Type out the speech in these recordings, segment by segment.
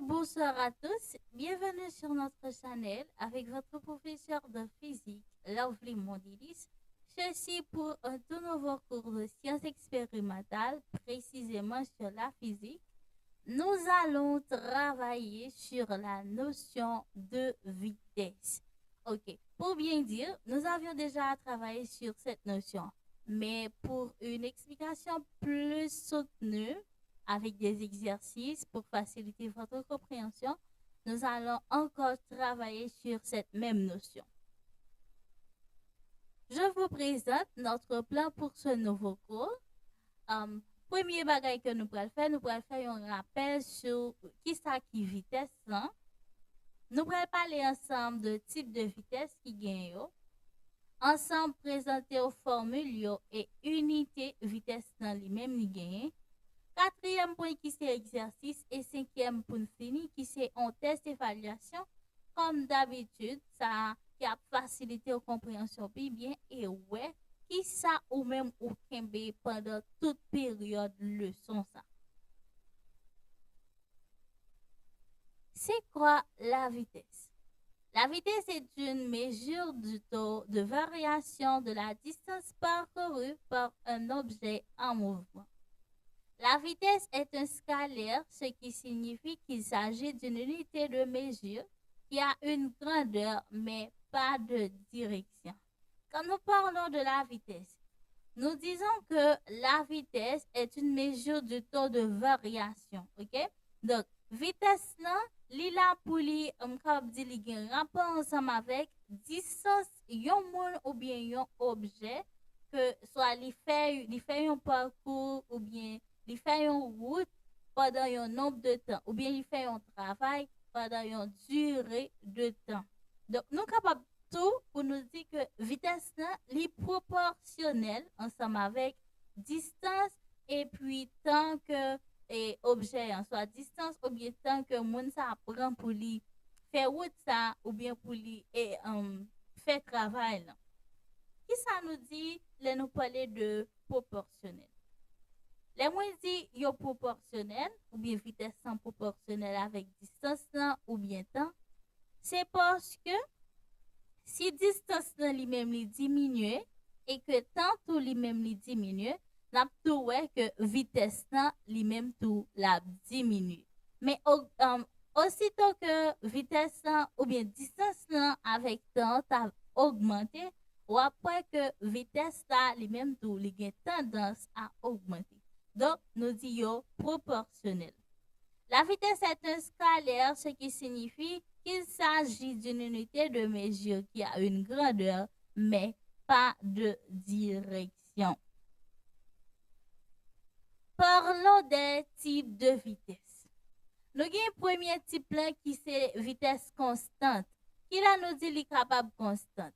Bonsoir à tous. Bienvenue sur notre channel avec votre professeur de physique, Lovely Mondilis. Ceci pour un tout nouveau cours de sciences expérimentales, précisément sur la physique. Nous allons travailler sur la notion de vitesse. Ok, pour bien dire, nous avions déjà travaillé sur cette notion, mais pour une explication plus soutenue, avec des exercices pour faciliter votre compréhension, nous allons encore travailler sur cette même notion. Je vous présente notre plan pour ce nouveau cours. Premier bagage que nous pourrons faire un rappel sur qui ça qui vitesse. Hein? Nous pourrons parler ensemble de type de vitesse qui gagne. Ensemble présenter aux formules et unité vitesse dans les mêmes ni gagne. Quatrième point qui c'est exercice et cinquième point fini qui c'est un test évaluation. Comme d'habitude, ça qui a facilité la compréhension bien et ouais, qui ça ou même ou kembe pendant toute période leçon ça. C'est quoi la vitesse? La vitesse est une mesure du taux de variation de la distance parcourue par un objet en mouvement. La vitesse est un scalaire, ce qui signifie qu'il s'agit d'une unité de mesure qui a une grandeur mais pas de direction. Quand nous parlons de la vitesse, nous disons que la vitesse est une mesure du taux de variation. Ok? Donc, vitesse là, li la pour li, dit li gen rapport ensemble avec distance yon moun ou bien yon objet que soit li fait un parcours ou bien li fait une route pendant un nombre de temps ou bien li fait un travail pendant une durée de temps. Donc, nous sommes capables tout pour nous dire que vitesse est proportionnelle ensemble avec distance et puis tant que objet en soit distance ou bien tant que moun ça prend pour lui faire route ça ou bien pour lui et faire travail là. Qui ça nous dit les nous parler de proportionnel? Les moins dit yo proportionnel ou bien vitesse sans proportionnelle avec distance là ou bien temps, c'est parce que si distance nan li même li diminue et que temps tout li même li diminue, n'a tout ouais que vitesse nan li même tout la diminue. Mais aussitôt que vitesse nan, ou bien distance nan avec temps a augmenté, ou après que vitesse là li même tout li gen tendance à augmenter. Donc nous disons proportionnel. La vitesse est un scalaire, ce qui signifie qu'il s'agit d'une unité de mesure qui a une grandeur, mais pas de direction. Parlons des types de vitesse. Nous avons un premier type là qui c'est vitesse constante. Qui là nous dit qu'il est capable constante?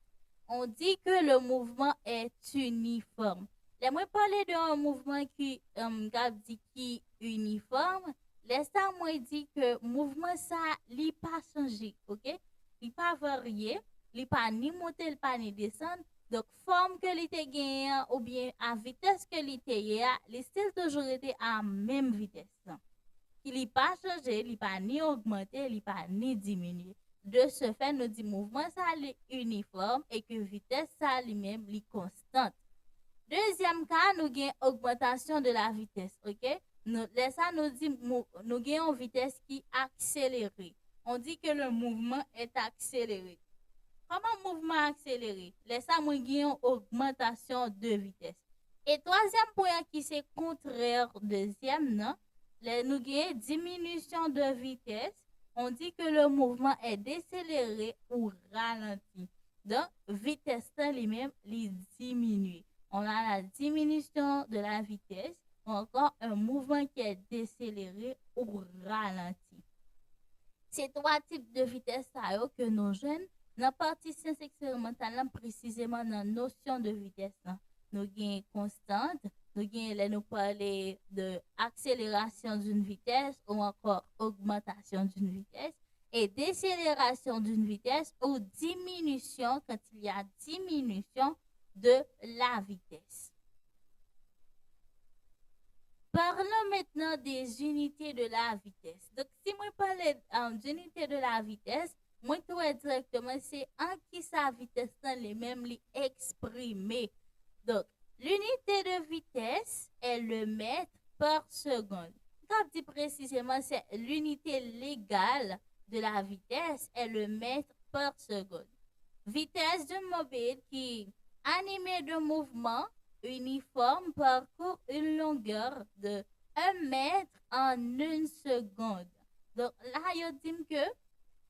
On dit que le mouvement est uniforme. J'aimerais parler d'un mouvement qui est uniforme. Laissez moi dire que mouvement ça li pas changé, OK? Il pas varié, il pas ni monter, il pas ni descendre. Donc forme que li te gagné ou bien à vitesse que li te il still toujours été à même vitesse. Il n'est pas changé, il n'est pas ni augmenté, il n'est pas ni diminué. De ce fait, nous dit mouvement ça est uniforme et que vitesse ça lui-même est constante. Deuxième cas, nous avons augmentation de la vitesse, ok? Ça nous dit nous avons une vitesse qui accélère. On dit que le mouvement est accéléré. Comment mouvement accéléré? Ça nous avons une augmentation de vitesse. Et troisième point qui c'est contraire deuxième, non? Nous avons une diminution de vitesse. On dit que le mouvement est décéléré ou ralenti. Donc, vitesse lui-même, il diminue. On a la diminution de la vitesse ou encore un mouvement qui est décéléré ou ralenti. C'est trois types de vitesse que nos jeunes, dans la partie sciences expérimentales, précisément dans la notion de vitesse, nous avons constante, nous parler de accélération d'une vitesse ou encore augmentation d'une vitesse et décélération d'une vitesse ou diminution quand il y a diminution de la vitesse. Parlons maintenant des unités de la vitesse. Donc, si moi parle d'unité de la vitesse, moi tout directement c'est en qui sa vitesse dans les mêmes li exprimer. Donc, l'unité de vitesse est le mètre par seconde. Comme dit précisément, c'est l'unité légale de la vitesse est le mètre par seconde. Vitesse d'un mobile qui, animé de mouvement uniforme, parcourt une longueur de 1 mètre en 1 seconde. Donc là, je dis que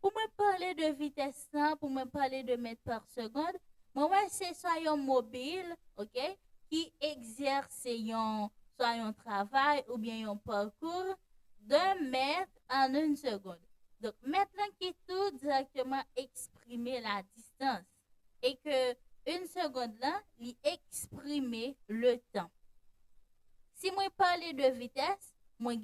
pour me parler de vitesse, pour me parler de mètre par seconde, moi, c'est soit un mobile, ok, qui exerce soit un travail ou bien un parcours d'1 mètre en 1 seconde. Donc, maintenant qui tout directement exprimer la distance et que 1 seconde là, il exprimer le temps. Si moi parler de vitesse, moi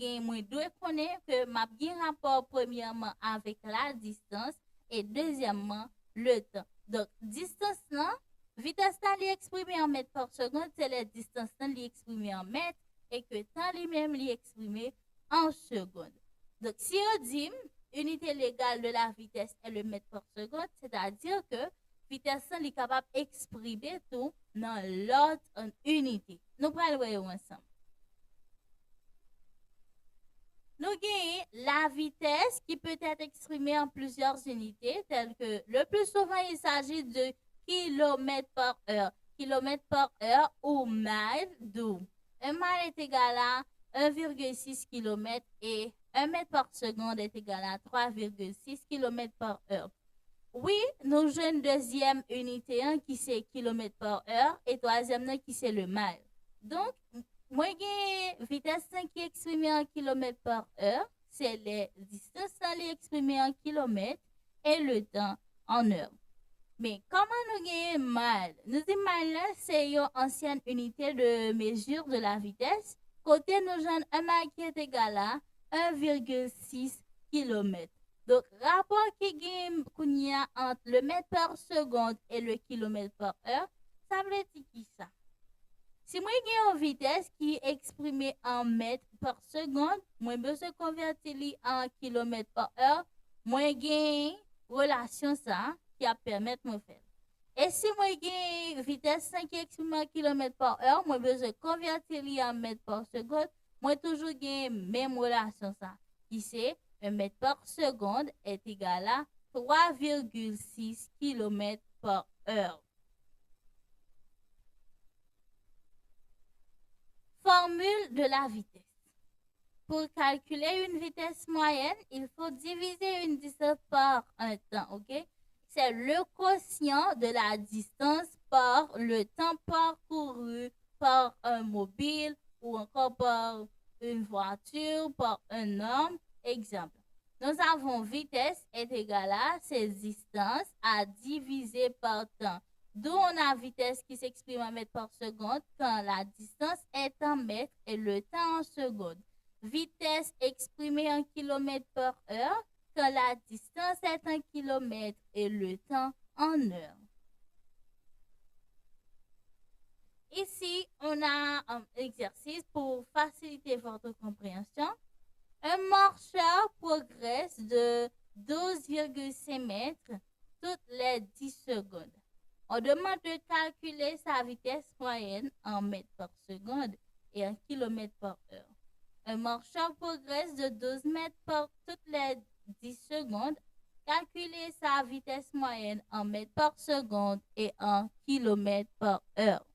dois connaître que m'a bien rapport premièrement avec la distance et deuxièmement le temps. Donc, distance là, vitesse là, li exprimé en mètres par seconde, c'est la distance là, li exprimé en mètres et que temps lui-même li exprimé en seconde. Donc, si on dit unité légale de la vitesse est le mètre par seconde, c'est-à-dire que vitesse là, est capable d'exprimer tout dans l'autre unité. Nous parlons ensemble. Nous avons la vitesse qui peut être exprimée en plusieurs unités, telles que le plus souvent il s'agit de km par heure. Kilomètre par heure ou mile d'où. Un mile est égal à 1,6 km et 1 mètre par seconde est égal à 3,6 km par heure. Oui, nous avons une deuxième unité qui c'est kilomètre par heure et troisième qui c'est le mile. Donc, moi, j'ai vitesse qui est exprimée en kilomètres par heure, c'est les distances qui est exprimée en kilomètres et le temps en heure. Mais comment nous gagnons mile? Nous disons mile, c'est une ancienne unité de mesure de la vitesse. Côté nous avons un mile qui est égal à 1,6 km. Donc, rapport qui gagne entre le mètre par seconde et le kilomètre par heure, ça veut dire qui ça? Si moi j'ai une vitesse qui est exprimée en mètres par seconde, moi besoin convertir en kilomètres par heure, moi j'ai une relation ça qui a permettre de faire. Et si moi j'ai une vitesse qui est exprimée en kilomètres par heure, moi besoin convertir en mètres par seconde, moi toujours j'ai même relation ça qui c'est 1 mètre par seconde est égal à 3,6 km par heure. Formule de la vitesse. Pour calculer une vitesse moyenne, il faut diviser une distance par un temps, ok? C'est le quotient de la distance par le temps parcouru par un mobile ou encore par une voiture, par un homme. Exemple. Nous avons vitesse est égale à ces distances à diviser par temps. D'où on a vitesse qui s'exprime en mètres par seconde quand la distance est en mètres et le temps en secondes. Vitesse exprimée en kilomètres par heure quand la distance est en kilomètres et le temps en heure. Ici, on a un exercice pour faciliter votre compréhension. Un marcheur progresse de 12,5 mètres toutes les 10 secondes. On demande de calculer sa vitesse moyenne en mètres par seconde et en kilomètres par heure. Un marcheur progresse de 12 mètres par toutes les 10 secondes. Calculer sa vitesse moyenne en mètres par seconde et en kilomètres par heure.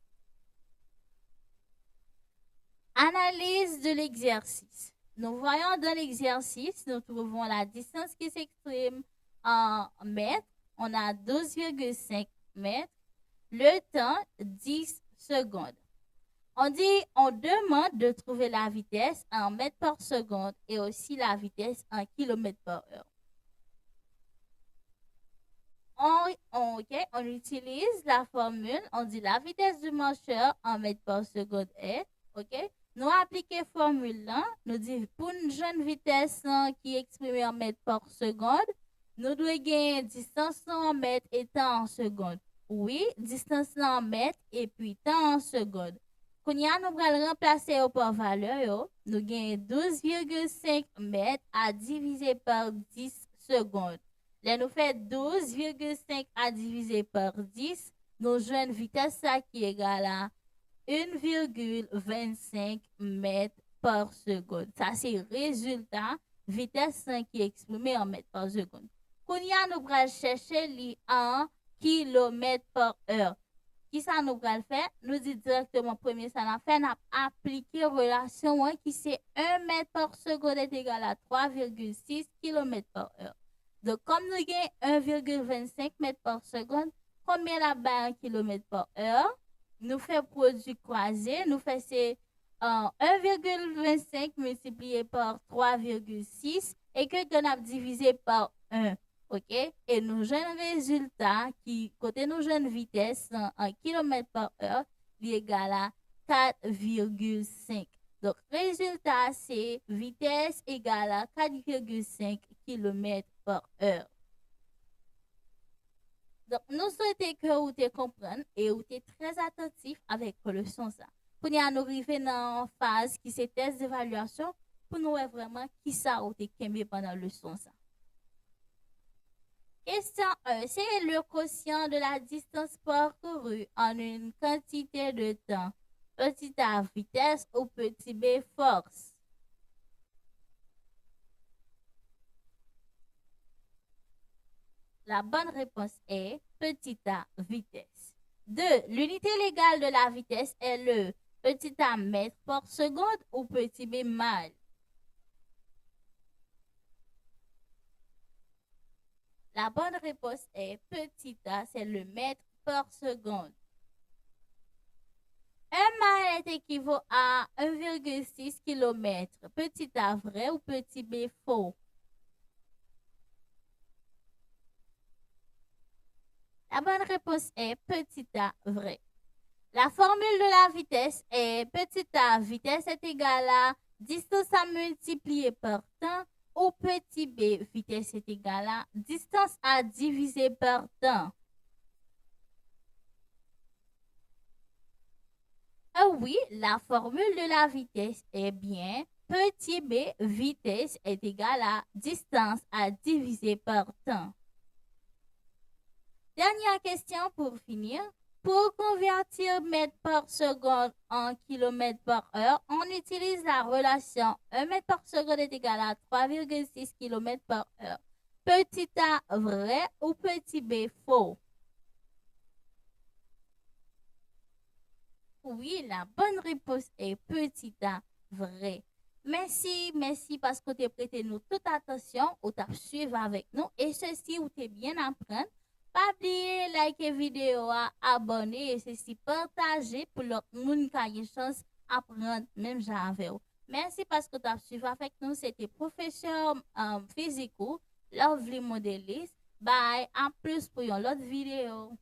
Analyse de l'exercice. Nous voyons dans l'exercice, nous trouvons la distance qui s'exprime en mètres. On a 12,5 mètres. Le temps, 10 secondes. On demande de trouver la vitesse en mètres par seconde et aussi la vitesse en kilomètres par heure. On utilise la formule, on dit la vitesse du marcheur en mètres par seconde est, ok? Nous appliquons la formule là, nous disons pour une jeune vitesse qui est exprimée en mètres par seconde, nous devons gagner distance en mètres et temps en seconde. Oui, distance en mètres et puis temps en seconde. Qu'on y a, nous allons remplacer au par valeur, nous gagnons 12,5 mètres à diviser par 10 secondes. Là, nous fait 12,5 à diviser par 10, nous jouons une vitesse qui est égale à 1,25 mètres par seconde. Ça, c'est le résultat vitesse qui est exprimée en mètres par seconde. Qu'on y a, nous allons chercher en kilomètres par heure. Qui ça nous va le faire? Nous dit directement premier ça n'a fait, n'a appliqué relation qui c'est 1 mètre par seconde est égal à 3,6 km par heure. Donc, comme nous avons 1,25 mètres par seconde, combien là-bas 1 km par heure? Nous fait produit croisé, nous fait c'est 1,25 multiplié par 3,6 et que nous avons divisé par 1. OK? Et nous avons un résultat qui, côté nous avons une vitesse en km par heure, est égal à 4,5. Donc, résultat, c'est vitesse égale à 4,5 km par heure. Donc, nous souhaitons que vous te compreniez et vous êtes très attentif avec le son ça. Pour nous arriver dans une phase qui c'est test d'évaluation, pour nous voir vraiment qui ça vous te pendant le son ça. Question 1. C'est le quotient de la distance parcourue en une quantité de temps. Petit A, vitesse ou petit B, force. La bonne réponse est petit A, vitesse. 2. L'unité légale de la vitesse est le petit A, mètre par seconde ou petit B, mile. La bonne réponse est petit a, c'est le mètre par seconde. Un mile est équivaut à 1,6 km. Petit a vrai ou petit b faux? La bonne réponse est petit a vrai. La formule de la vitesse est petit a, vitesse est égale à distance à multiplier par temps, ou petit b, vitesse est égale à distance à diviser par temps. Ah oui, la formule de la vitesse est bien petit b, vitesse est égale à distance à diviser par temps. Dernière question pour finir. Pour convertir mètre par seconde en kilomètre par heure, on utilise la relation 1 mètre par seconde est égal à 3,6 km par heure. Petit a vrai ou petit b faux? Oui, la bonne réponse est petit a vrai. Merci parce que tu as prêté nous toute attention, ou tu as suivi avec nous et ceci ou tu bien apprendre. Pas oublier liker vidéo, abonner et ceci partager pour l'autre monde qui a une chance d'apprendre même j'avais. Merci parce que tu as suivi avec nous. C'était professeur physique, Lovely Modelist. Bye, à plus pour une autre vidéo.